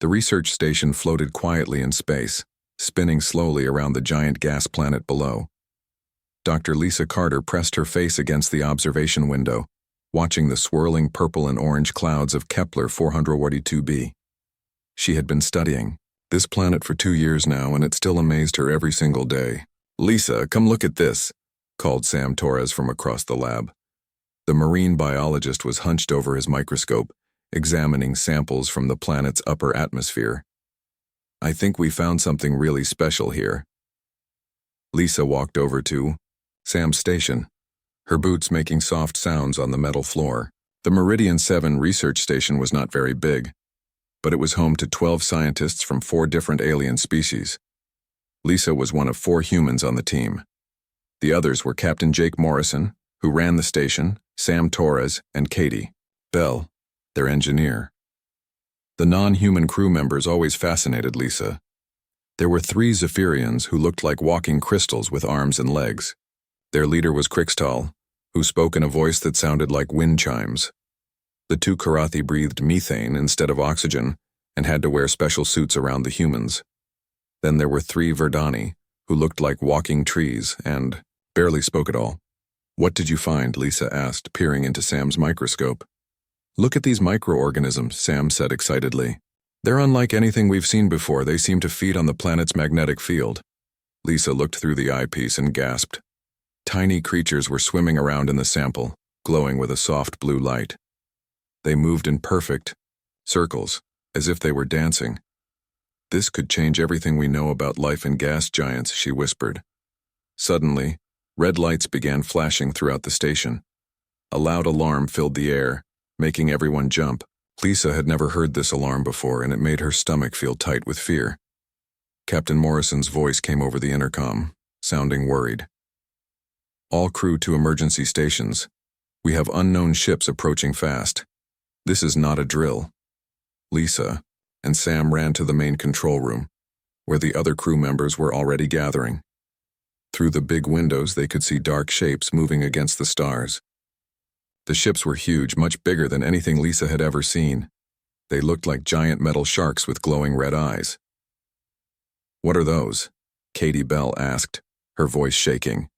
The research station floated quietly in space, spinning slowly around the giant gas planet below. Dr. Lisa Carter pressed her face against the observation window, watching the swirling purple and orange clouds of Kepler 442b. She had been studying this planet for 2 years now, and it still amazed her every single day. "Lisa, come look at this," called Sam Torres from across the lab. The marine biologist was hunched over his microscope, examining samples from the planet's upper atmosphere. "I think we found something really special here." Lisa walked over to Sam's station, her boots making soft sounds on the metal floor. The Meridian 7 research station was not very big, but it was home to 12 scientists from 4 different alien species. Lisa was one of 4 humans on the team. The others were Captain Jake Morrison, who ran the station, Sam Torres, and Katie Bell, their engineer. The non-human crew members always fascinated Lisa. There were 3 Zephyrians who looked like walking crystals with arms and legs. Their leader was Crixtal, who spoke in a voice that sounded like wind chimes. The 2 Karathi breathed methane instead of oxygen and had to wear special suits around the humans. Then there were 3 Verdani, who looked like walking trees and barely spoke at all. "What did you find?" Lisa asked, peering into Sam's microscope. "Look at these microorganisms," Sam said excitedly. "They're unlike anything we've seen before. They seem to feed on the planet's magnetic field." Lisa looked through the eyepiece and gasped. Tiny creatures were swimming around in the sample, glowing with a soft blue light. They moved in perfect circles, as if they were dancing. "This could change everything we know about life in gas giants," she whispered. Suddenly, red lights began flashing throughout the station. A loud alarm filled the air, making everyone jump. Lisa had never heard this alarm before, and it made her stomach feel tight with fear. Captain Morrison's voice came over the intercom, sounding worried. "All crew to emergency stations. We have unknown ships approaching fast. This is not a drill." Lisa and Sam ran to the main control room, where the other crew members were already gathering. Through the big windows, they could see dark shapes moving against the stars. The ships were huge, much bigger than anything Lisa had ever seen. They looked like giant metal sharks with glowing red eyes. "What are those?" Katie Bell asked, her voice shaking.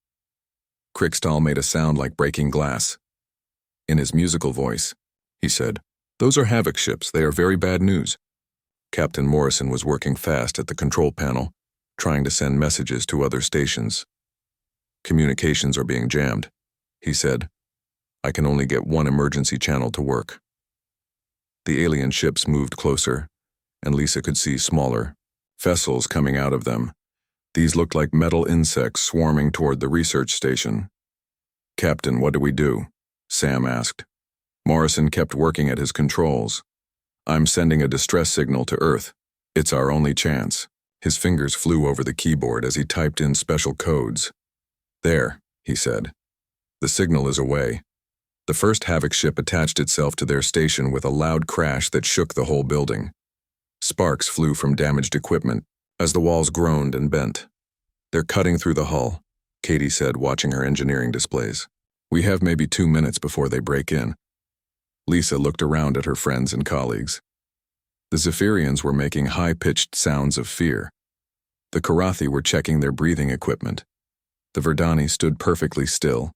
Crixtal made a sound like breaking glass. In his musical voice, he said, "Those are Havoc ships. They are very bad news." Captain Morrison was working fast at the control panel, trying to send messages to other stations. "Communications are being jammed," he said. "I can only get one emergency channel to work." The alien ships moved closer, and Lisa could see smaller vessels coming out of them. These looked like metal insects swarming toward the research station. "Captain, what do we do?" Sam asked. Morrison kept working at his controls. "I'm sending a distress signal to Earth. It's our only chance." His fingers flew over the keyboard as he typed in special codes. "There," he said. "The signal is away." The first Havoc ship attached itself to their station with a loud crash that shook the whole building. Sparks flew from damaged equipment as the walls groaned and bent. "They're cutting through the hull," Katie said, watching her engineering displays. "We have maybe 2 minutes before they break in." Lisa looked around at her friends and colleagues. The Zephyrians were making high-pitched sounds of fear. The Karathi were checking their breathing equipment. The Verdani stood perfectly still,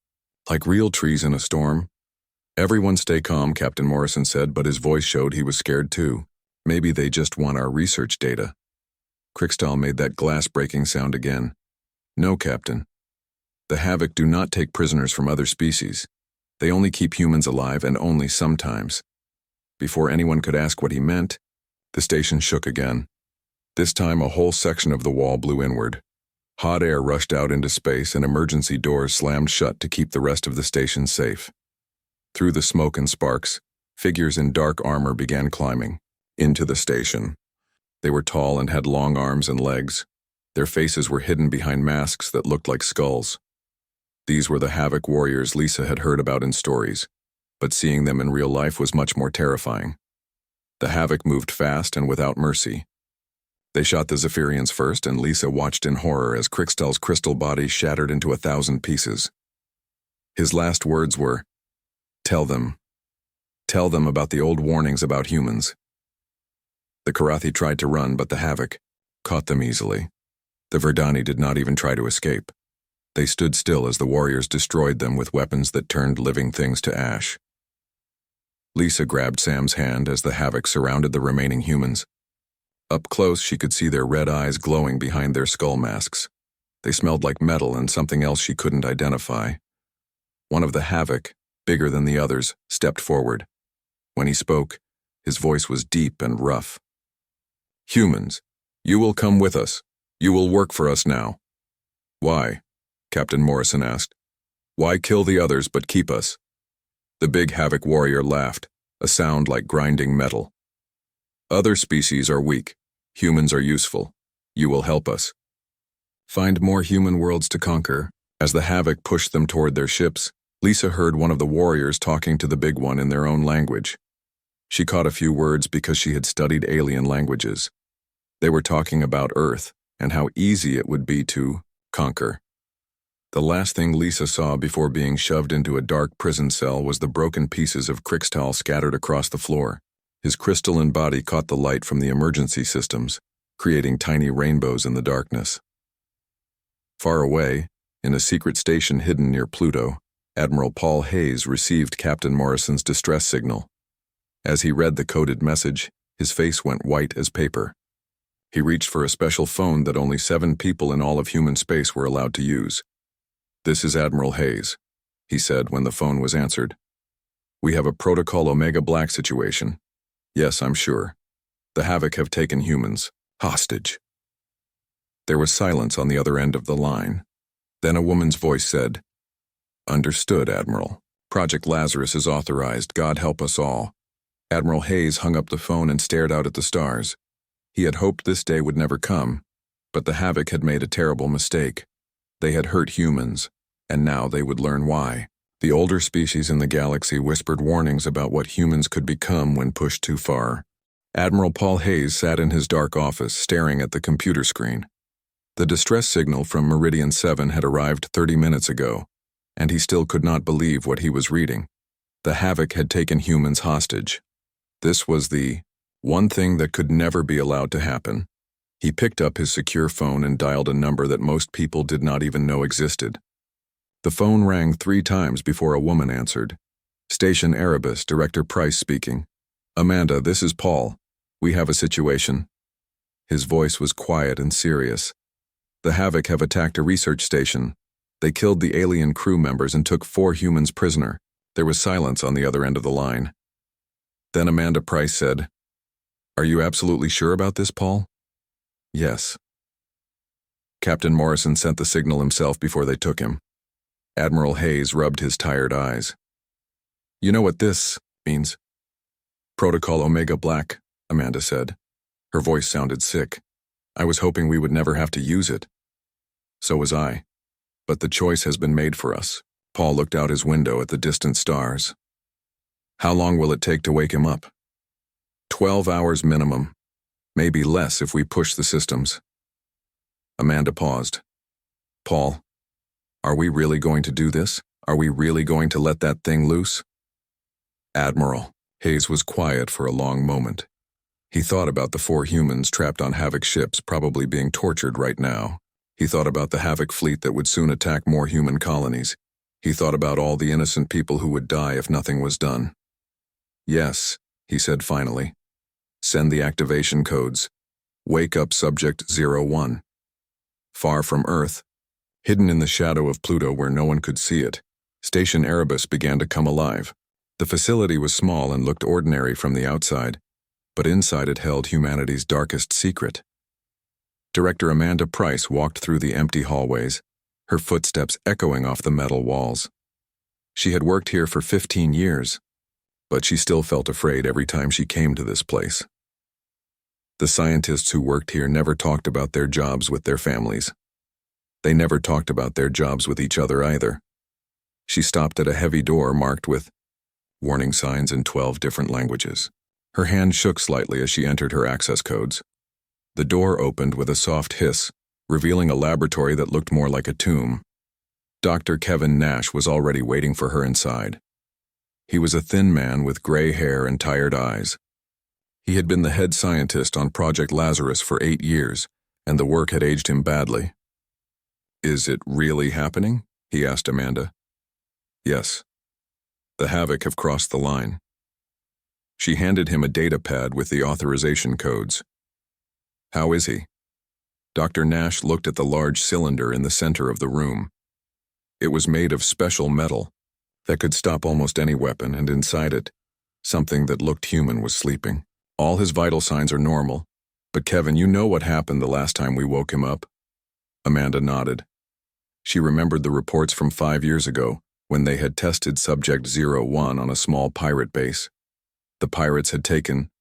like real trees in a storm. "Everyone stay calm," Captain Morrison said, but his voice showed he was scared too. "Maybe they just want our research data." Crixtal made that glass-breaking sound again. "No, Captain. The Havoc do not take prisoners from other species. They only keep humans alive, and only sometimes." Before anyone could ask what he meant, the station shook again. This time a whole section of the wall blew inward. Hot air rushed out into space, and emergency doors slammed shut to keep the rest of the station safe. Through the smoke and sparks, figures in dark armor began climbing into the station. They were tall and had long arms and legs. Their faces were hidden behind masks that looked like skulls. These were the Havoc warriors Lisa had heard about in stories, but seeing them in real life was much more terrifying. The Havoc moved fast and without mercy. They shot the Zephyrians first, and Lisa watched in horror as Crixtal's crystal body shattered into 1,000 pieces. His last words were, Tell them about the old warnings about humans." The Karathi tried to run, but the Havoc caught them easily. The Verdani did not even try to escape. They stood still as the warriors destroyed them with weapons that turned living things to ash. Lisa grabbed Sam's hand as the Havoc surrounded the remaining humans. Up close, she could see their red eyes glowing behind their skull masks. They smelled like metal and something else she couldn't identify. One of the Havoc, bigger than the others, stepped forward. When he spoke, his voice was deep and rough. "Humans, you will come with us. You will work for us now." "Why?" Captain Morrison asked. "Why kill the others but keep us?" The big Havoc warrior laughed, a sound like grinding metal. "Other species are weak. Humans are useful. You will help us. Find more human worlds to conquer." As the Havoc pushed them toward their ships, Lisa heard one of the warriors talking to the big one in their own language. She caught a few words because she had studied alien languages. They were talking about Earth and how easy it would be to conquer. The last thing Lisa saw before being shoved into a dark prison cell was the broken pieces of Krixtal scattered across the floor. His crystalline body caught the light from the emergency systems, creating tiny rainbows in the darkness. Far away, in a secret station hidden near Pluto, Admiral Paul Hayes received Captain Morrison's distress signal. As he read the coded message, his face went white as paper. He reached for a special phone that only 7 people in all of human space were allowed to use. "This is Admiral Hayes," he said when the phone was answered. "We have a Protocol Omega Black situation. Yes, I'm sure. The Havoc have taken humans hostage." There was silence on the other end of the line. Then a woman's voice said, "Understood, Admiral. Project Lazarus is authorized. God help us all." Admiral Hayes hung up the phone and stared out at the stars. He had hoped this day would never come, but the Havoc had made a terrible mistake. They had hurt humans, and now they would learn why. The older species in the galaxy whispered warnings about what humans could become when pushed too far. Admiral Paul Hayes sat in his dark office, staring at the computer screen. The distress signal from Meridian 7 had arrived 30 minutes ago, and he still could not believe what he was reading. The Havoc had taken humans hostage. This was the one thing that could never be allowed to happen. He picked up his secure phone and dialed a number that most people did not even know existed. The phone rang 3 times before a woman answered. "Station Erebus, Director Price speaking. Amanda, this is Paul. We have a situation." His voice was quiet and serious. "The Havoc have attacked a research station. They killed the alien crew members and took 4 humans prisoner." There was silence on the other end of the line. Then Amanda Price said, "Are you absolutely sure about this, Paul?" "Yes." Captain Morrison sent the signal himself before they took him. Admiral Hayes rubbed his tired eyes. "You know what this means?" "Protocol Omega Black," Amanda said. Her voice sounded sick. "I was hoping we would never have to use it." "So was I. But the choice has been made for us." Paul looked out his window at the distant stars. "How long will it take to wake him up?" 12 hours minimum. Maybe less if we push the systems." Amanda paused. "Paul, are we really going to do this? Are we really going to let that thing loose?" "Admiral." Hayes was quiet for a long moment. He thought about the 4 humans trapped on Havoc ships probably being tortured right now. He thought about the Havoc fleet that would soon attack more human colonies. He thought about all the innocent people who would die if nothing was done. "Yes," he said finally. "Send the activation codes. Wake up Subject 01. Far from Earth, hidden in the shadow of Pluto where no one could see it, Station Erebus began to come alive. The facility was small and looked ordinary from the outside, but inside it held humanity's darkest secret. Director Amanda Price walked through the empty hallways, her footsteps echoing off the metal walls. She had worked here for 15 years, but she still felt afraid every time she came to this place. The scientists who worked here never talked about their jobs with their families. They never talked about their jobs with each other either. She stopped at a heavy door marked with warning signs in 12 different languages. Her hand shook slightly as she entered her access codes. The door opened with a soft hiss, revealing a laboratory that looked more like a tomb. Dr. Kevin Nash was already waiting for her inside. He was a thin man with gray hair and tired eyes. He had been the head scientist on Project Lazarus for 8 years, and the work had aged him badly. "Is it really happening?" he asked Amanda. "Yes. The Havoc have crossed the line." She handed him a data pad with the authorization codes. "How is he?" Dr. Nash looked at the large cylinder in the center of the room. It was made of special metal that could stop almost any weapon, and inside it, something that looked human was sleeping. "All his vital signs are normal, but Kevin, you know what happened the last time we woke him up?" Amanda nodded. She remembered the reports from 5 years ago when they had tested Subject 01 on a small pirate base. The pirates had taken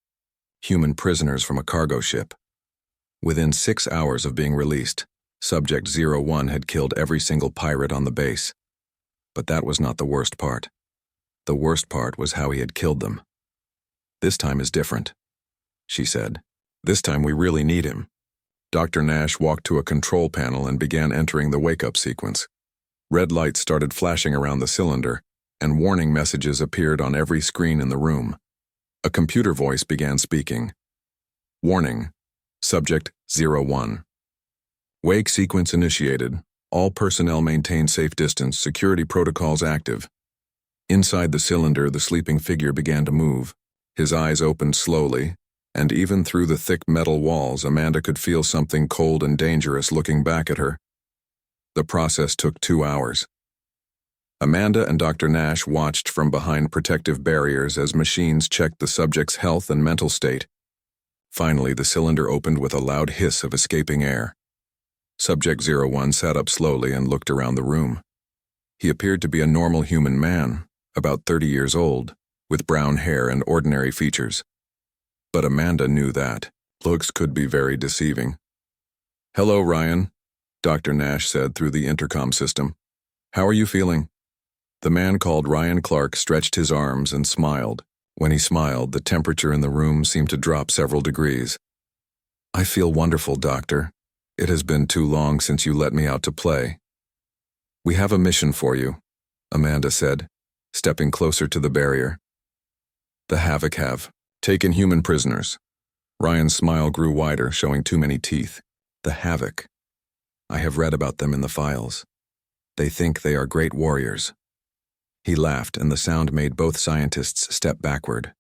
human prisoners from a cargo ship. Within 6 hours of being released, Subject 01 had killed every single pirate on the base. But that was not the worst part. The worst part was how he had killed them. "This time is different," she said. "This time we really need him." Dr. Nash walked to a control panel and began entering the wake-up sequence. Red lights started flashing around the cylinder, and warning messages appeared on every screen in the room. A computer voice began speaking. "Warning. Subject 01. Wake sequence initiated. All personnel maintain safe distance. Security protocols active." Inside the cylinder, the sleeping figure began to move. His eyes opened slowly, and even through the thick metal walls, Amanda could feel something cold and dangerous looking back at her. The process took 2 hours. Amanda and Dr. Nash watched from behind protective barriers as machines checked the subject's health and mental state. Finally, the cylinder opened with a loud hiss of escaping air. Subject 01 sat up slowly and looked around the room. He appeared to be a normal human man, about 30 years old, with brown hair and ordinary features. But Amanda knew that looks could be very deceiving. "Hello, Ryan," Dr. Nash said through the intercom system. "How are you feeling?" The man called Ryan Clark stretched his arms and smiled. When he smiled, the temperature in the room seemed to drop several degrees. "I feel wonderful, Doctor. It has been too long since you let me out to play." "We have a mission for you," Amanda said, stepping closer to the barrier. "The Havoc have taken human prisoners." Ryan's smile grew wider, showing too many teeth. "The Havoc. I have read about them in the files. They think they are great warriors." He laughed, and the sound made both scientists step backward.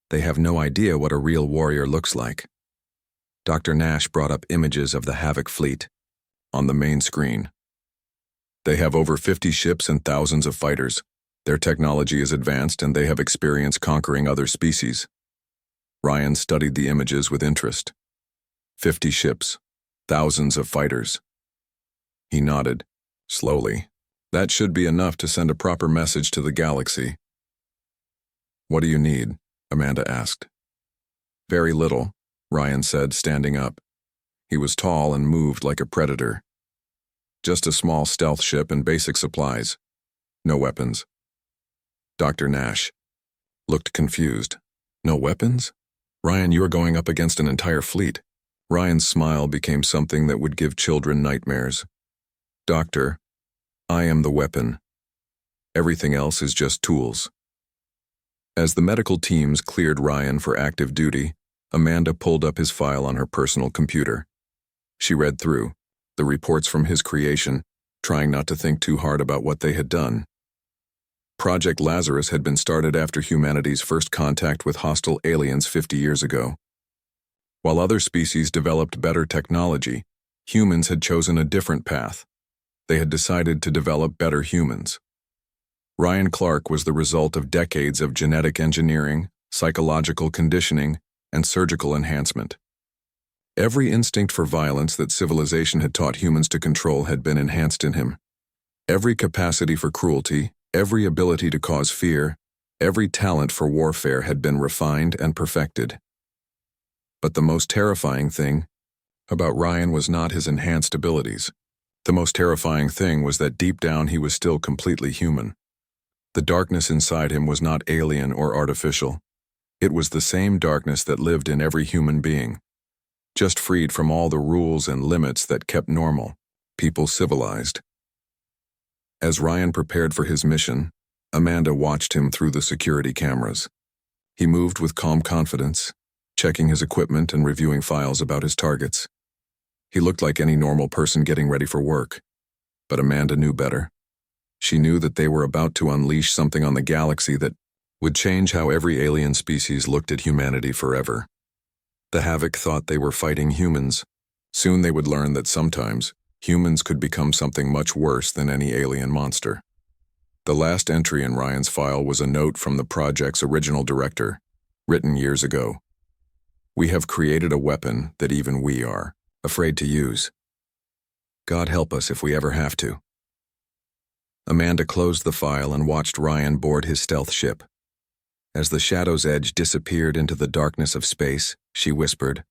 "They have no idea what a real warrior looks like." Dr. Nash brought up images of the Havoc fleet on the main screen. "They have over 50 ships and thousands of fighters. Their technology is advanced, and they have experience conquering other species." Ryan studied the images with interest. 50 ships, thousands of fighters. He nodded, slowly. "That should be enough to send a proper message to the galaxy." "What do you need?" Amanda asked. "Very little," Ryan said, standing up. He was tall and moved like a predator. "Just a small stealth ship and basic supplies. No weapons." Dr. Nash looked confused. "No weapons? Ryan, you are going up against an entire fleet." Ryan's smile became something that would give children nightmares. "Doctor, I am the weapon. Everything else is just tools." As the medical teams cleared Ryan for active duty, Amanda pulled up his file on her personal computer. She read through the reports from his creation, trying not to think too hard about what they had done. Project Lazarus had been started after humanity's first contact with hostile aliens 50 years ago. While other species developed better technology, humans had chosen a different path. They had decided to develop better humans. Ryan Clark was the result of decades of genetic engineering, psychological conditioning, and surgical enhancement. Every instinct for violence that civilization had taught humans to control had been enhanced in him. Every capacity for cruelty, every ability to cause fear, every talent for warfare had been refined and perfected. But the most terrifying thing about Ryan was not his enhanced abilities. The most terrifying thing was that deep down he was still completely human. The darkness inside him was not alien or artificial. It was the same darkness that lived in every human being, just freed from all the rules and limits that kept normal people civilized. As Ryan prepared for his mission, Amanda watched him through the security cameras. He moved with calm confidence, checking his equipment and reviewing files about his targets. He looked like any normal person getting ready for work. But Amanda knew better. She knew that they were about to unleash something on the galaxy that would change how every alien species looked at humanity forever. The Havoc thought they were fighting humans. Soon they would learn that sometimes humans could become something much worse than any alien monster. The last entry in Ryan's file was a note from the project's original director, written years ago. "We have created a weapon that even we are afraid to use. God help us if we ever have to." Amanda closed the file and watched Ryan board his stealth ship. As the shadow's edge disappeared into the darkness of space, she whispered,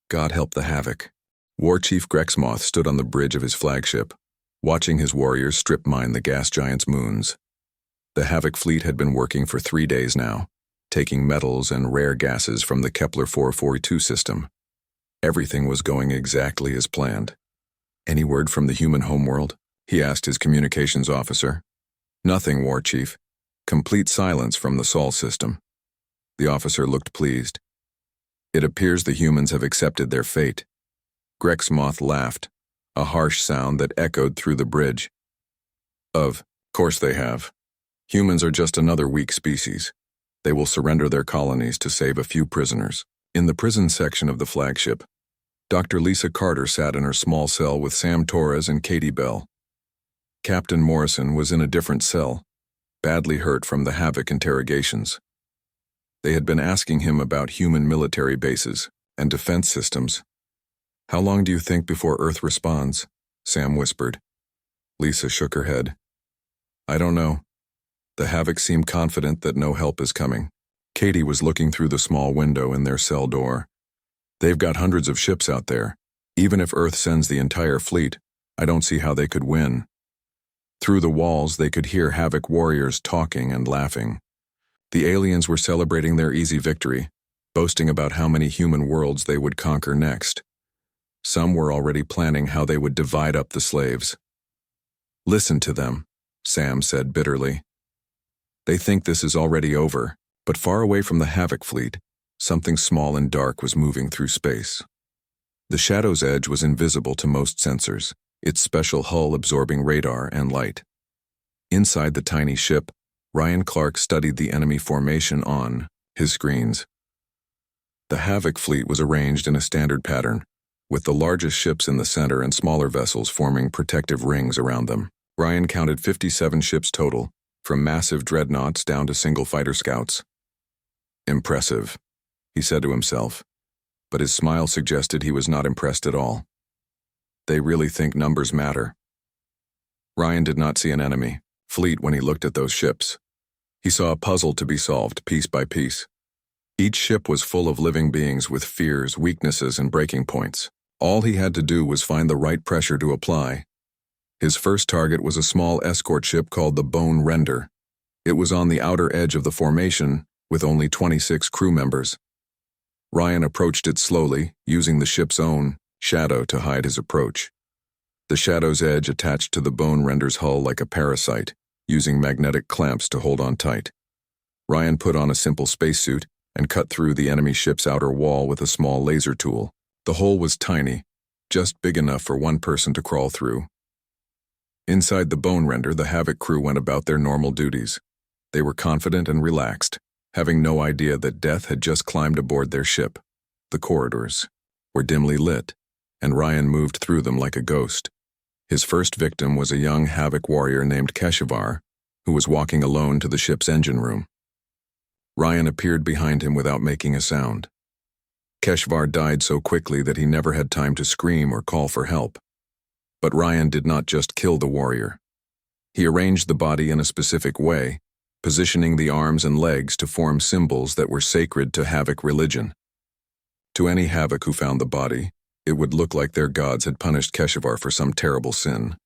"God help the Havoc." War Chief Grexmoth stood on the bridge of his flagship, watching his warriors strip mine the gas giant's moons. The Havoc fleet had been working for 3 days now, taking metals and rare gases from the Kepler 442 system. Everything was going exactly as planned. "Any word from the human homeworld?" he asked his communications officer. "Nothing, War Chief. Complete silence from the Sol system." The officer looked pleased. "It appears the humans have accepted their fate." Grexmoth laughed, a harsh sound that echoed through the bridge. Of course they have. Humans are just another weak species. They will surrender their colonies to save a few prisoners. In the prison section of the flagship, Dr. Lisa Carter sat in her small cell with Sam Torres and Katie Bell. Captain Morrison was in a different cell, badly hurt from the Havoc interrogations. They had been asking him about human military bases and defense systems. "How long do you think before Earth responds?" Sam whispered. Lisa shook her head. "I don't know. The Havoc seem confident that no help is coming." Katie was looking through the small window in their cell door. "They've got hundreds of ships out there. Even if Earth sends the entire fleet, I don't see how they could win." Through the walls, they could hear Havoc warriors talking and laughing. The aliens were celebrating their easy victory, boasting about how many human worlds they would conquer next. Some were already planning how they would divide up the slaves. "Listen to them," Sam said bitterly. "They think this is already over." But far away from the Havoc fleet, something small and dark was moving through space. The shadow's edge was invisible to most sensors, its special hull absorbing radar and light. Inside the tiny ship, Ryan Clark studied the enemy formation on his screens. The Havoc fleet was arranged in a standard pattern, with the largest ships in the center and smaller vessels forming protective rings around them. Ryan counted 57 ships total, from massive dreadnoughts down to single fighter scouts. "Impressive," he said to himself, but his smile suggested he was not impressed at all. They really think numbers matter. Ryan did not see an enemy fleet when he looked at those ships. He saw a puzzle to be solved piece by piece. Each ship was full of living beings with fears, weaknesses, and breaking points. All he had to do was find the right pressure to apply. His first target was a small escort ship called the Bone Render. It was on the outer edge of the formation, with only 26 crew members. Ryan approached it slowly, using the ship's own shadow to hide his approach. The shadow's edge attached to the Bone Render's hull like a parasite, using magnetic clamps to hold on tight. Ryan put on a simple spacesuit and cut through the enemy ship's outer wall with a small laser tool. The hole was tiny, just big enough for one person to crawl through. Inside the Bone Render, the Havoc crew went about their normal duties. They were confident and relaxed, having no idea that death had just climbed aboard their ship. The corridors were dimly lit, and Ryan moved through them like a ghost. His first victim was a young Havoc warrior named Keshvar, who was walking alone to the ship's engine room. Ryan appeared behind him without making a sound. Keshvar died so quickly that he never had time to scream or call for help. But Ryan did not just kill the warrior. He arranged the body in a specific way, positioning the arms and legs to form symbols that were sacred to Havoc religion. To any Havoc who found the body, it would look like their gods had punished Keshvar for some terrible sin.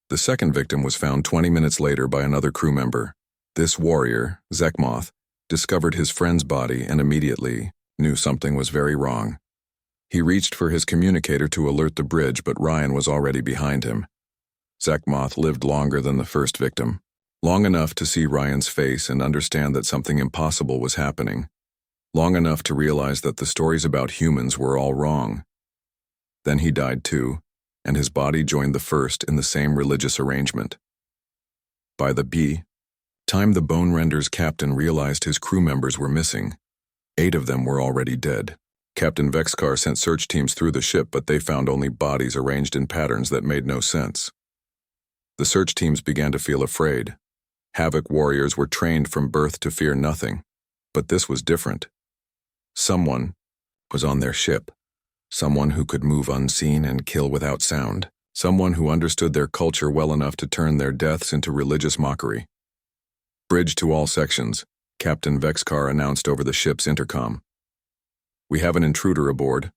The second victim was found 20 minutes later by another crew member. This warrior, Zekmoth, discovered his friend's body and immediately knew something was very wrong. He reached for his communicator to alert the bridge, but Ryan was already behind him. Zekmoth lived longer than the first victim, long enough to see Ryan's face and understand that something impossible was happening. long enough to realize that the stories about humans were all wrong. Then he died too, and his body joined the first in the same religious arrangement. By the time the Bone Render's captain realized his crew members were missing, 8 of them were already dead. Captain Vexkar sent search teams through the ship, but they found only bodies arranged in patterns that made no sense. The search teams began to feel afraid. Havoc warriors were trained from birth to fear nothing, but this was different. Someone was on their ship. Someone who could move unseen and kill without sound. Someone who understood their culture well enough to turn their deaths into religious mockery. Bridge to all sections, Captain Vexkar announced over the ship's intercom. We have an intruder aboard.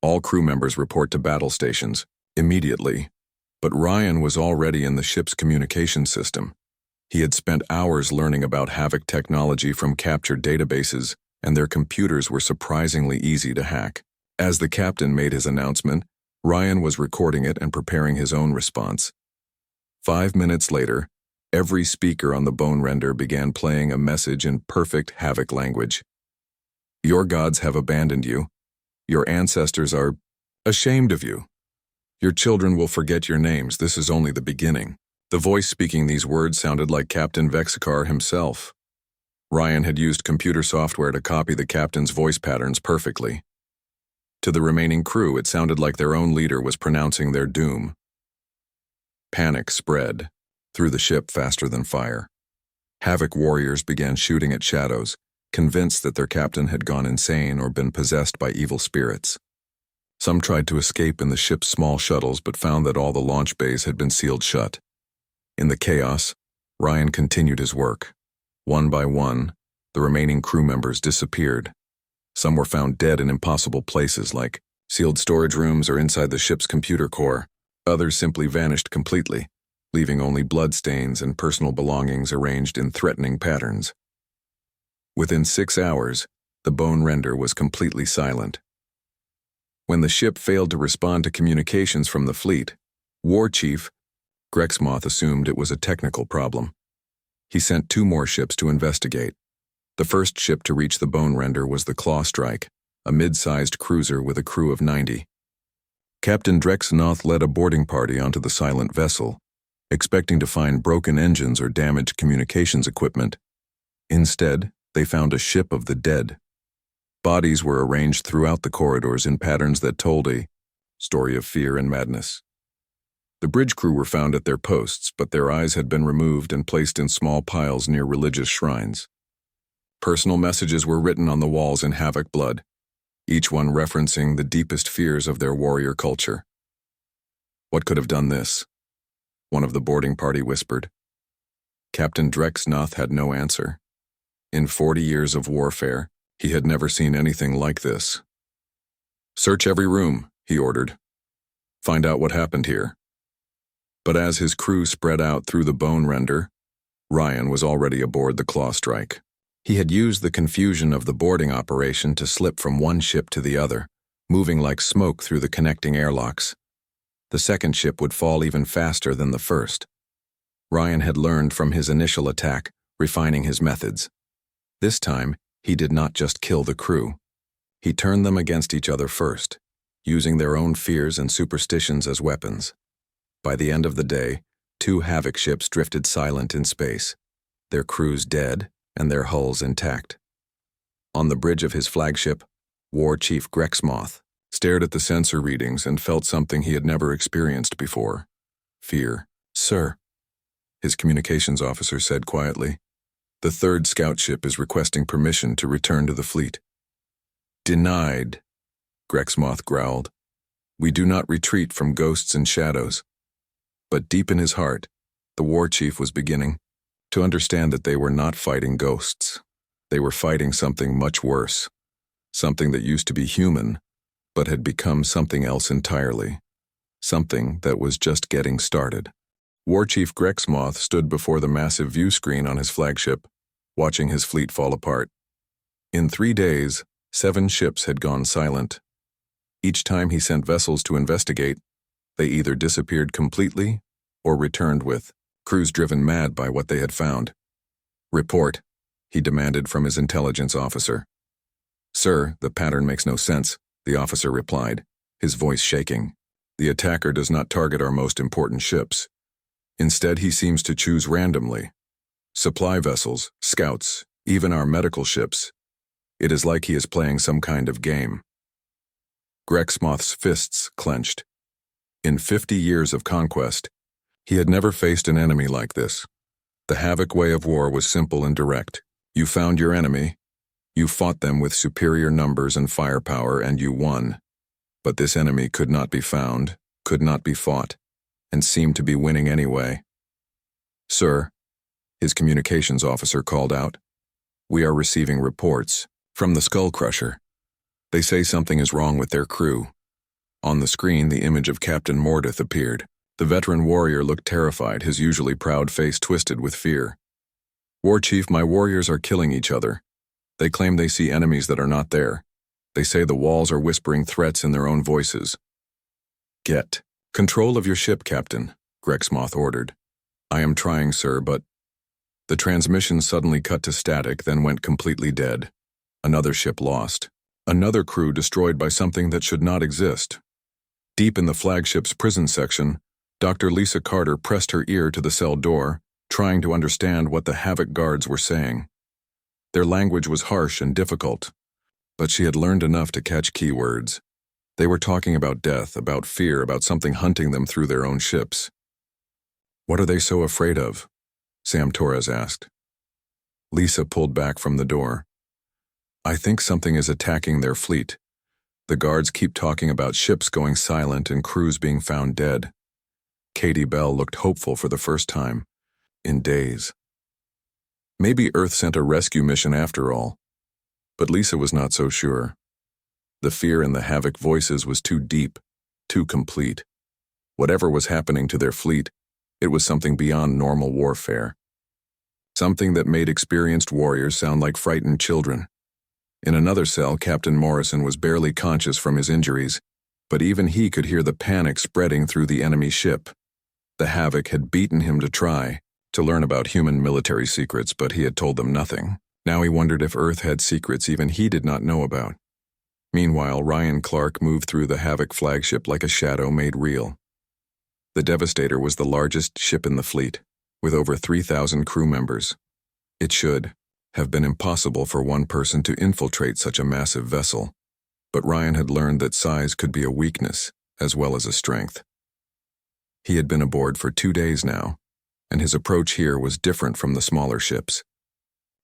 All crew members report to battle stations, immediately. But Ryan was already in the ship's communication system. He had spent hours learning about Havoc technology from captured databases, and their computers were surprisingly easy to hack. As the captain made his announcement, Ryan was recording it and preparing his own response. 5 minutes later, every speaker on the Bone Render began playing a message in perfect Havoc language. Your gods have abandoned you. Your ancestors are ashamed of you. Your children will forget your names. This is only the beginning. The voice speaking these words sounded like Captain Vexkar himself. Ryan had used computer software to copy the captain's voice patterns perfectly. To the remaining crew, it sounded like their own leader was pronouncing their doom. Panic spread through the ship faster than fire. Havoc warriors began shooting at shadows, convinced that their captain had gone insane or been possessed by evil spirits. Some tried to escape in the ship's small shuttles but found that all the launch bays had been sealed shut. In the chaos, Ryan continued his work. One by one, the remaining crew members disappeared. Some were found dead in impossible places like sealed storage rooms or inside the ship's computer core. Others simply vanished completely, leaving only bloodstains and personal belongings arranged in threatening patterns. Within 6 hours, the Bone Render was completely silent. When the ship failed to respond to communications from the fleet, War Chief Grexmoth assumed it was a technical problem. He sent 2 more ships to investigate. The first ship to reach the Bone Render was the Claw Strike, a mid-sized cruiser with a crew of 90. Captain Drexnoth led a boarding party onto the silent vessel, expecting to find broken engines or damaged communications equipment. Instead, they found a ship of the dead. Bodies were arranged throughout the corridors in patterns that told a story of fear and madness. The bridge crew were found at their posts, but their eyes had been removed and placed in small piles near religious shrines. Personal messages were written on the walls in Havoc blood, each one referencing the deepest fears of their warrior culture. What could have done this? One of the boarding party whispered. Captain Drexnoth had no answer. In 40 years of warfare, he had never seen anything like this. Search every room, he ordered. Find out what happened here. But as his crew spread out through the Bone Render, Ryan was already aboard the Claw Strike. He had used the confusion of the boarding operation to slip from one ship to the other, moving like smoke through the connecting airlocks. The second ship would fall even faster than the first. Ryan had learned from his initial attack, refining his methods. This time, he did not just kill the crew. He turned them against each other first, using their own fears and superstitions as weapons. By the end of the day, 2 Havoc ships drifted silent in space, their crews dead and their hulls intact. On the bridge of his flagship, War Chief Grexmoth stared at the sensor readings and felt something he had never experienced before. Fear. Sir, his communications officer said quietly, the 3rd scout ship is requesting permission to return to the fleet. Denied, Grexmoth growled. We do not retreat from ghosts and shadows. But deep in his heart, the war chief was beginning to understand that they were not fighting ghosts. They were fighting something much worse, something that used to be human, but had become something else entirely, something that was just getting started. War Chief Grexmoth stood before the massive view screen on his flagship, watching his fleet fall apart. In 3 days, 7 ships had gone silent. Each time he sent vessels to investigate, they either disappeared completely or returned with crews driven mad by what they had found. Report, he demanded from his intelligence officer. "Sir, the pattern makes no sense," the officer replied, his voice shaking. "The attacker does not target our most important ships. Instead, he seems to choose randomly. Supply vessels, scouts, even our medical ships. It is like he is playing some kind of game." Grexmoth's fists clenched. In 50 years of conquest, he had never faced an enemy like this. The Havoc way of war was simple and direct. You found your enemy, you fought them with superior numbers and firepower, and you won. But this enemy could not be found, could not be fought, and seemed to be winning anyway. "Sir," his communications officer called out, "we are receiving reports from the Skull Crusher. They say something is wrong with their crew." On the screen, the image of Captain Mordeth appeared. The veteran warrior looked terrified, his usually proud face twisted with fear. "War Chief, my warriors are killing each other. They claim they see enemies that are not there. They say the walls are whispering threats in their own voices." "Get control of your ship, Captain," Grexmoth ordered. "I am trying, sir, but—" The transmission suddenly cut to static, then went completely dead. Another ship lost. Another crew destroyed by something that should not exist. Deep in the flagship's prison section, Dr. Lisa Carter pressed her ear to the cell door, trying to understand what the Havoc guards were saying. Their language was harsh and difficult, but she had learned enough to catch key words. They were talking about death, about fear, about something hunting them through their own ships. "What are they so afraid of?" Sam Torres asked. Lisa pulled back from the door. "I think something is attacking their fleet. The guards keep talking about ships going silent and crews being found dead." Katie Bell looked hopeful for the first time in days. Maybe Earth sent a rescue mission after all. But Lisa was not so sure. The fear in the Havoc voices was too deep, too complete. Whatever was happening to their fleet, it was something beyond normal warfare. Something that made experienced warriors sound like frightened children. In another cell, Captain Morrison was barely conscious from his injuries, but even he could hear the panic spreading through the enemy ship. The Havoc had beaten him to learn about human military secrets, but he had told them nothing. Now he wondered if Earth had secrets even he did not know about. Meanwhile, Ryan Clark moved through the Havoc flagship like a shadow made real. The Devastator was the largest ship in the fleet, with over 3,000 crew members. It should have been impossible for one person to infiltrate such a massive vessel, but Ryan had learned that size could be a weakness as well as a strength. He had been aboard for 2 days now, and his approach here was different from the smaller ships.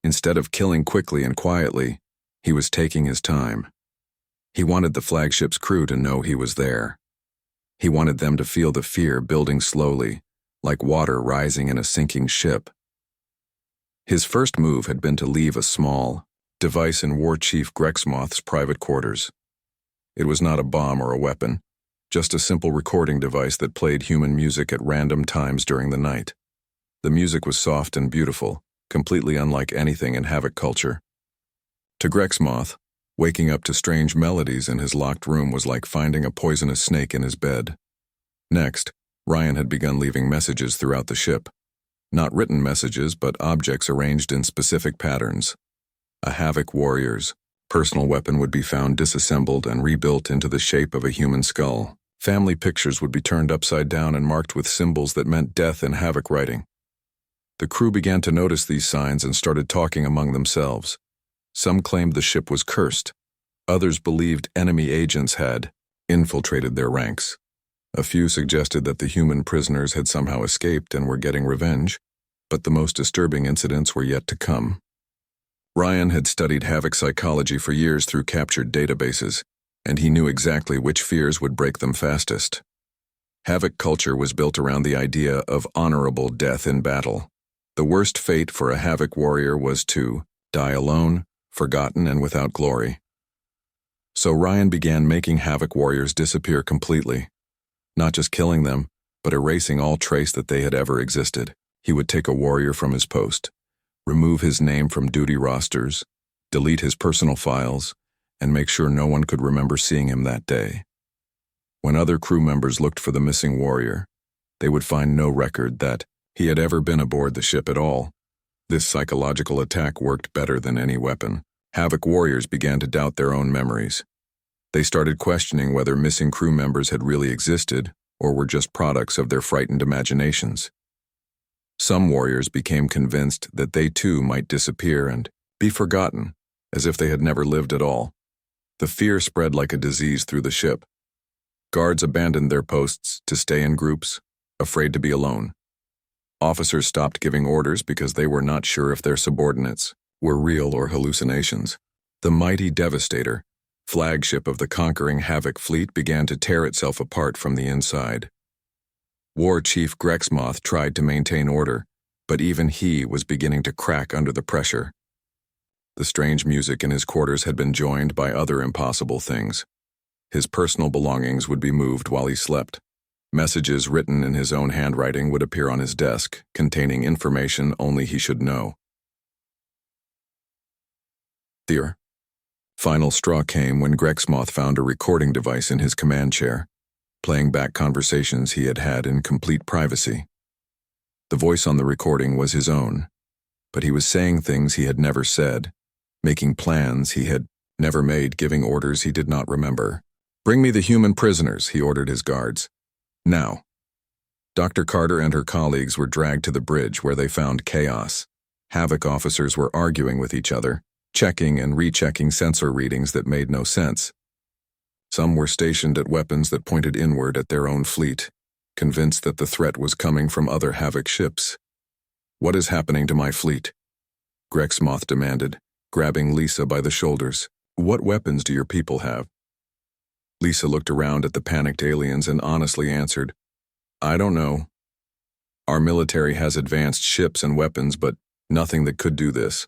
Instead of killing quickly and quietly, he was taking his time. He wanted the flagship's crew to know he was there. He wanted them to feel the fear building slowly, like water rising in a sinking ship. His first move had been to leave a small device in War Chief Grexmoth's private quarters. It was not a bomb or a weapon, just a simple recording device that played human music at random times during the night. The music was soft and beautiful, completely unlike anything in Havoc culture. To Grexmoth, waking up to strange melodies in his locked room was like finding a poisonous snake in his bed. Next, Ryan had begun leaving messages throughout the ship. Not written messages, but objects arranged in specific patterns. A Havoc warrior's personal weapon would be found disassembled and rebuilt into the shape of a human skull. Family pictures would be turned upside down and marked with symbols that meant death in Havoc writing. The crew began to notice these signs and started talking among themselves. Some claimed the ship was cursed. Others believed enemy agents had infiltrated their ranks. A few suggested that the human prisoners had somehow escaped and were getting revenge, but the most disturbing incidents were yet to come. Ryan had studied Havoc psychology for years through captured databases, and he knew exactly which fears would break them fastest. Havoc culture was built around the idea of honorable death in battle. The worst fate for a Havoc warrior was to die alone, forgotten, and without glory. So Ryan began making Havoc warriors disappear completely. Not just killing them, but erasing all trace that they had ever existed. He would take a warrior from his post, remove his name from duty rosters, delete his personal files, and make sure no one could remember seeing him that day. When other crew members looked for the missing warrior, they would find no record that he had ever been aboard the ship at all. This psychological attack worked better than any weapon. Havoc warriors began to doubt their own memories. They started questioning whether missing crew members had really existed or were just products of their frightened imaginations. Some warriors became convinced that they too might disappear and be forgotten, as if they had never lived at all. The fear spread like a disease through the ship. Guards abandoned their posts to stay in groups, afraid to be alone. Officers stopped giving orders because they were not sure if their subordinates were real or hallucinations. The mighty Devastator, flagship of the conquering Havoc fleet, began to tear itself apart from the inside. War Chief Grexmoth tried to maintain order, but even he was beginning to crack under the pressure. The strange music in his quarters had been joined by other impossible things. His personal belongings would be moved while he slept. Messages written in his own handwriting would appear on his desk, containing information only he should know. The final straw came when Grexmoth found a recording device in his command chair, playing back conversations he had had in complete privacy. The voice on the recording was his own, but he was saying things he had never said, making plans he had never made, giving orders he did not remember. "Bring me the human prisoners," he ordered his guards. "Now." Dr. Carter and her colleagues were dragged to the bridge where they found chaos. Havoc officers were arguing with each other, checking and rechecking sensor readings that made no sense. Some were stationed at weapons that pointed inward at their own fleet, convinced that the threat was coming from other Havoc ships. "What is happening to my fleet?" Grexmoth demanded, grabbing Lisa by the shoulders. "What weapons do your people have?" Lisa looked around at the panicked aliens and honestly answered, "I don't know. Our military has advanced ships and weapons, but nothing that could do this.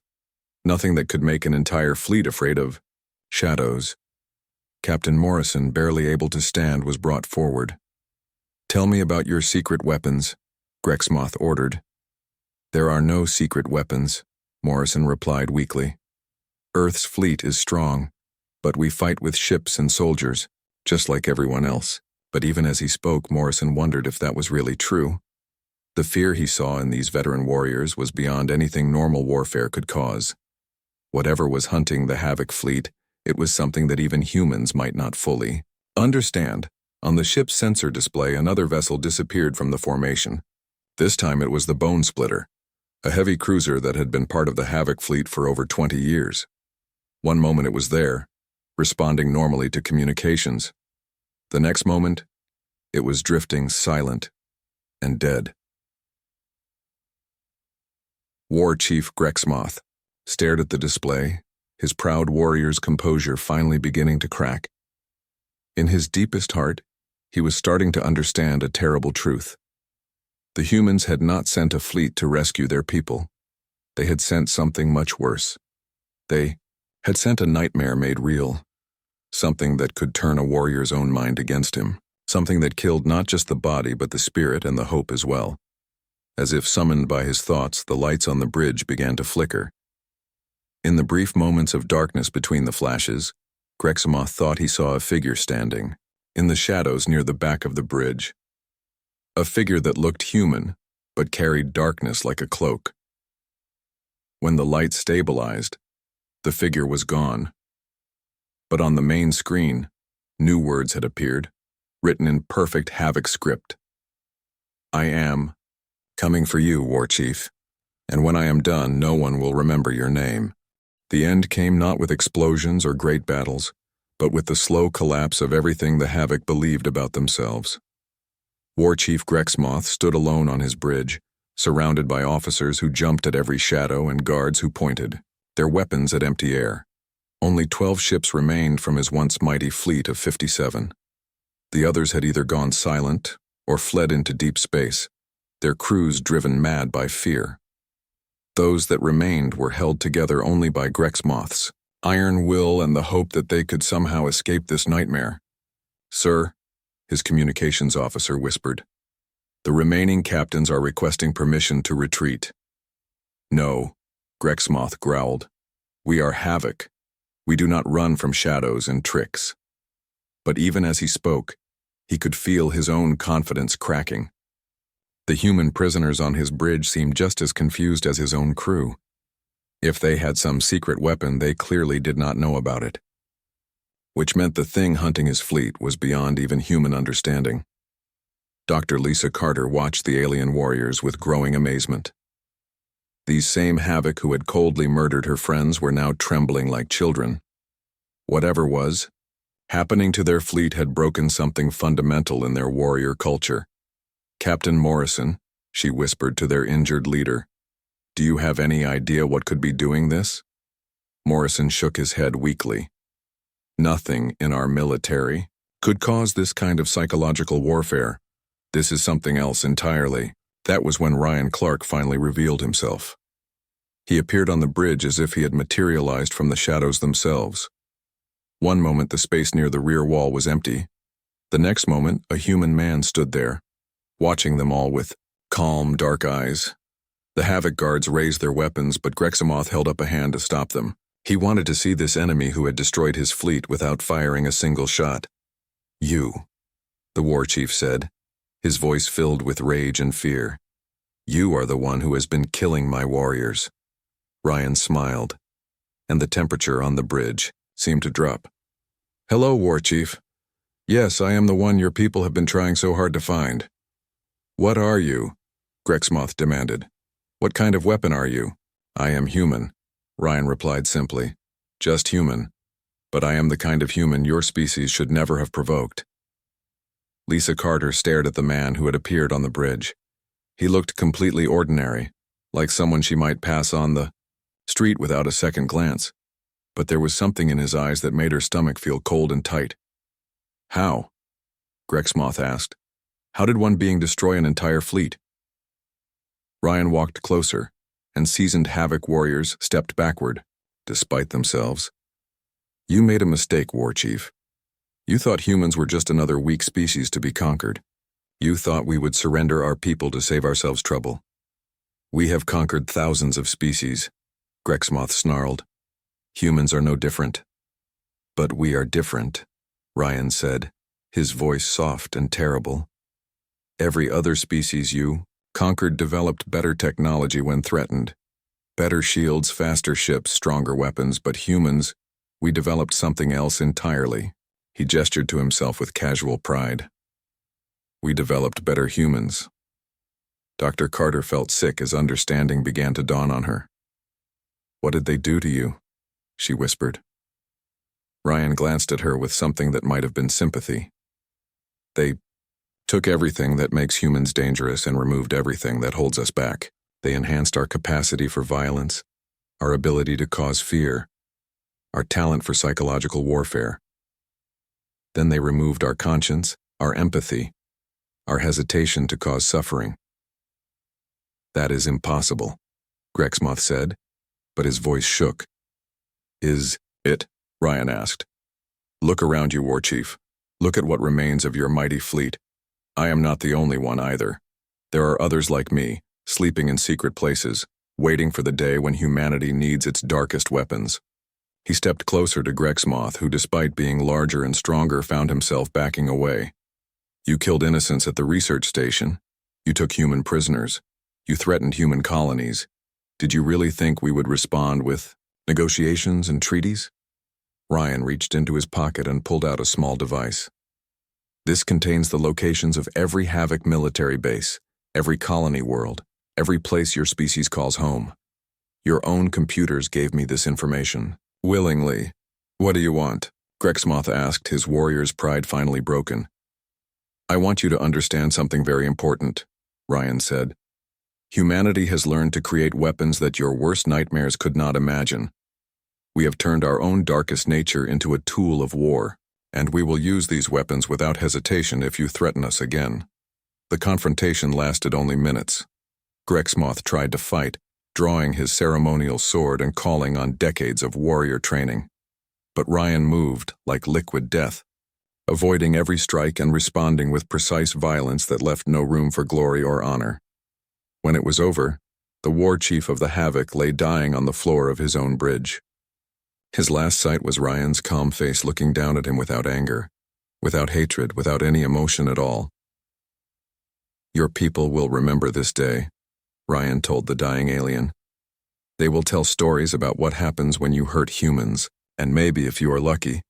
Nothing that could make an entire fleet afraid of shadows." Captain Morrison, barely able to stand, was brought forward. "Tell me about your secret weapons," Grexmoth ordered. "There are no secret weapons," Morrison replied weakly. "Earth's fleet is strong, but we fight with ships and soldiers, just like everyone else." But even as he spoke, Morrison wondered if that was really true. The fear he saw in these veteran warriors was beyond anything normal warfare could cause. Whatever was hunting the Havoc fleet, it was something that even humans might not fully understand. On the ship's sensor display, another vessel disappeared from the formation. This time it was the Bone Splitter, a heavy cruiser that had been part of the Havoc fleet for over 20 years. One moment it was there, responding normally to communications. The next moment, it was drifting silent and dead. War Chief Grexmoth stared at the display, his proud warrior's composure finally beginning to crack. In his deepest heart, he was starting to understand a terrible truth. The humans had not sent a fleet to rescue their people. They had sent something much worse. They had sent a nightmare made real, something that could turn a warrior's own mind against him, something that killed not just the body but the spirit and the hope as well. As if summoned by his thoughts, the lights on the bridge began to flicker. In the brief moments of darkness between the flashes, Grexmoth thought he saw a figure standing in the shadows near the back of the bridge. A figure that looked human, but carried darkness like a cloak. When the light stabilized, the figure was gone. But on the main screen, new words had appeared, written in perfect Havoc script. "I am coming for you, War Chief, and when I am done, no one will remember your name." The end came not with explosions or great battles, but with the slow collapse of everything the Havoc believed about themselves. War Chief Grexmoth stood alone on his bridge, surrounded by officers who jumped at every shadow and guards who pointed, their weapons at empty air. Only 12 ships remained from his once mighty fleet of 57. The others had either gone silent or fled into deep space, their crews driven mad by fear. Those that remained were held together only by Grexmoth's iron will and the hope that they could somehow escape this nightmare. "Sir," his communications officer whispered, "the remaining captains are requesting permission to retreat." "No," Grexmoth growled. "We are Havoc. We do not run from shadows and tricks." But even as he spoke, he could feel his own confidence cracking. The human prisoners on his bridge seemed just as confused as his own crew. If they had some secret weapon, they clearly did not know about it. Which meant the thing hunting his fleet was beyond even human understanding. Dr. Lisa Carter watched the alien warriors with growing amazement. These same Havoc who had coldly murdered her friends were now trembling like children. Whatever was happening to their fleet had broken something fundamental in their warrior culture. "Captain Morrison," she whispered to their injured leader, "do you have any idea what could be doing this?" Morrison shook his head weakly. "Nothing in our military could cause this kind of psychological warfare. This is something else entirely." That was when Ryan Clark finally revealed himself. He appeared on the bridge as if he had materialized from the shadows themselves. One moment the space near the rear wall was empty. The next moment a human man stood there, watching them all with calm, dark eyes. The Havoc guards raised their weapons, but Grexamoth held up a hand to stop them. He wanted to see this enemy who had destroyed his fleet without firing a single shot. "You," the war chief said, his voice filled with rage and fear. "You are the one who has been killing my warriors." Ryan smiled, and the temperature on the bridge seemed to drop. "Hello, War Chief. Yes, I am the one your people have been trying so hard to find." "What are you?" Grexmoth demanded. "What kind of weapon are you?" "I am human," Ryan replied simply. "Just human. But I am the kind of human your species should never have provoked." Lisa Carter stared at the man who had appeared on the bridge. He looked completely ordinary, like someone she might pass on the street without a second glance. But there was something in his eyes that made her stomach feel cold and tight. "How?" Grexmoth asked. "How did one being destroy an entire fleet?" Ryan walked closer, and seasoned Havoc warriors stepped backward, despite themselves. "You made a mistake, War Chief. You thought humans were just another weak species to be conquered. You thought we would surrender our people to save ourselves trouble. We have conquered thousands of species," Grexmoth snarled. "Humans are no different." "But we are different," Ryan said, his voice soft and terrible. "Every other species you conquered developed better technology when threatened. Better shields, faster ships, stronger weapons, but humans, we developed something else entirely." He gestured to himself with casual pride. "We developed better humans." Dr. Carter felt sick as understanding began to dawn on her. "What did they do to you?" she whispered. Ryan glanced at her with something that might have been sympathy. "They took everything that makes humans dangerous and removed everything that holds us back. They enhanced our capacity for violence, our ability to cause fear, our talent for psychological warfare. Then they removed our conscience, our empathy, our hesitation to cause suffering." "That is impossible," Grexmoth said, but his voice shook. "Is it?" Ryan asked. "Look around you, War Chief. Look at what remains of your mighty fleet. I am not the only one either. There are others like me, sleeping in secret places, waiting for the day when humanity needs its darkest weapons." He stepped closer to Grexmoth, who despite being larger and stronger found himself backing away. "You killed innocents at the research station. You took human prisoners. You threatened human colonies. Did you really think we would respond with negotiations and treaties?" Ryan reached into his pocket and pulled out a small device. "This contains the locations of every Havoc military base, every colony world, every place your species calls home. Your own computers gave me this information." "Willingly. What do you want?" Grexmoth asked, his warrior's pride finally broken. "I want you to understand something very important," Ryan said. "Humanity has learned to create weapons that your worst nightmares could not imagine. We have turned our own darkest nature into a tool of war, and we will use these weapons without hesitation if you threaten us again." The confrontation lasted only minutes. Grexmoth tried to fight, drawing his ceremonial sword and calling on decades of warrior training. But Ryan moved like liquid death, avoiding every strike and responding with precise violence that left no room for glory or honor. When it was over, the war chief of the Havoc lay dying on the floor of his own bridge. His last sight was Ryan's calm face looking down at him without anger, without hatred, without any emotion at all. "Your people will remember this day," Ryan told the dying alien. They will tell stories about what happens when you hurt humans, and maybe, if you are lucky,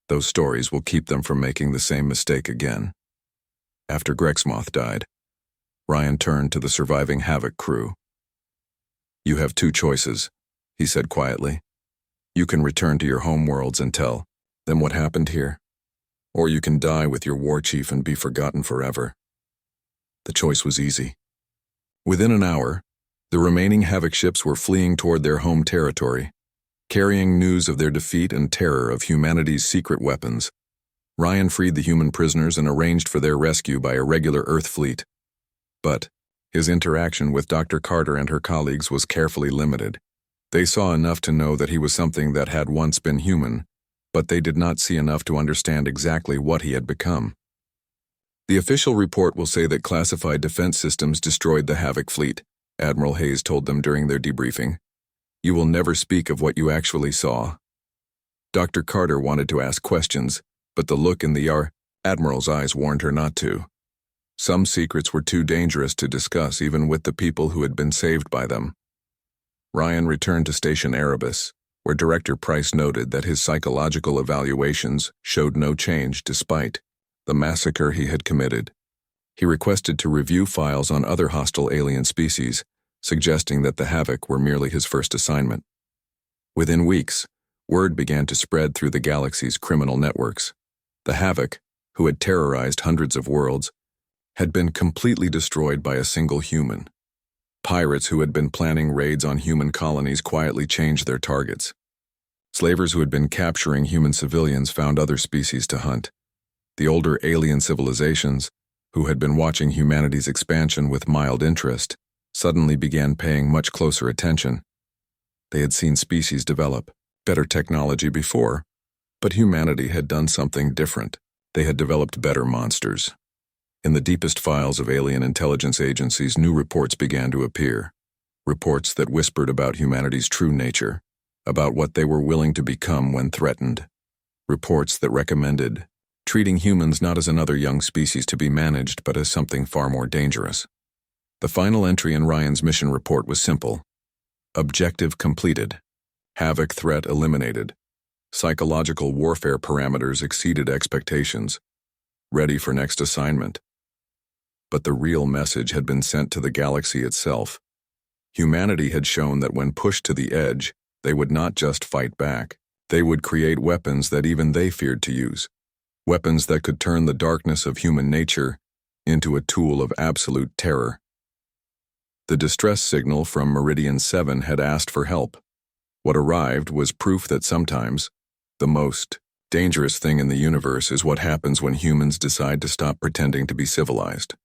those stories will keep them from making the same mistake again. After Grexmoth died, Ryan turned to the surviving Havoc crew. "You have two choices," he said quietly. "You can return to your homeworlds and tell them what happened here, or you can die with your war chief and be forgotten forever." The choice was easy. Within an hour, the remaining Havoc ships were fleeing toward their home territory, carrying news of their defeat and terror of humanity's secret weapons. Ryan freed the human prisoners and arranged for their rescue by a regular Earth fleet. But his interaction with Dr. Carter and her colleagues was carefully limited. They saw enough to know that he was something that had once been human, but they did not see enough to understand exactly what he had become. "The official report will say that classified defense systems destroyed the Havoc fleet," Admiral Hayes told them during their debriefing. "You will never speak of what you actually saw." Dr. Carter wanted to ask questions, but the look in the Admiral's eyes warned her not to. Some secrets were too dangerous to discuss even with the people who had been saved by them. Ryan returned to Station Erebus, where Director Price noted that his psychological evaluations showed no change despite the massacre he had committed. He requested to review files on other hostile alien species, suggesting that the Havoc were merely his first assignment. Within weeks, word began to spread through the galaxy's criminal networks. The Havoc, who had terrorized hundreds of worlds, had been completely destroyed by a single human. Pirates who had been planning raids on human colonies quietly changed their targets. Slavers who had been capturing human civilians found other species to hunt. The older alien civilizations, who had been watching humanity's expansion with mild interest, suddenly began paying much closer attention. They had seen species develop better technology before, but humanity had done something different. They had developed better monsters. In the deepest files of alien intelligence agencies, new reports began to appear. Reports that whispered about humanity's true nature, about what they were willing to become when threatened. Reports that recommended treating humans not as another young species to be managed, but as something far more dangerous. The final entry in Ryan's mission report was simple. Objective completed. Havoc threat eliminated. Psychological warfare parameters exceeded expectations. Ready for next assignment. But the real message had been sent to the galaxy itself. Humanity had shown that when pushed to the edge, they would not just fight back. They would create weapons that even they feared to use. Weapons that could turn the darkness of human nature into a tool of absolute terror. The distress signal from Meridian 7 had asked for help. What arrived was proof that sometimes the most dangerous thing in the universe is what happens when humans decide to stop pretending to be civilized.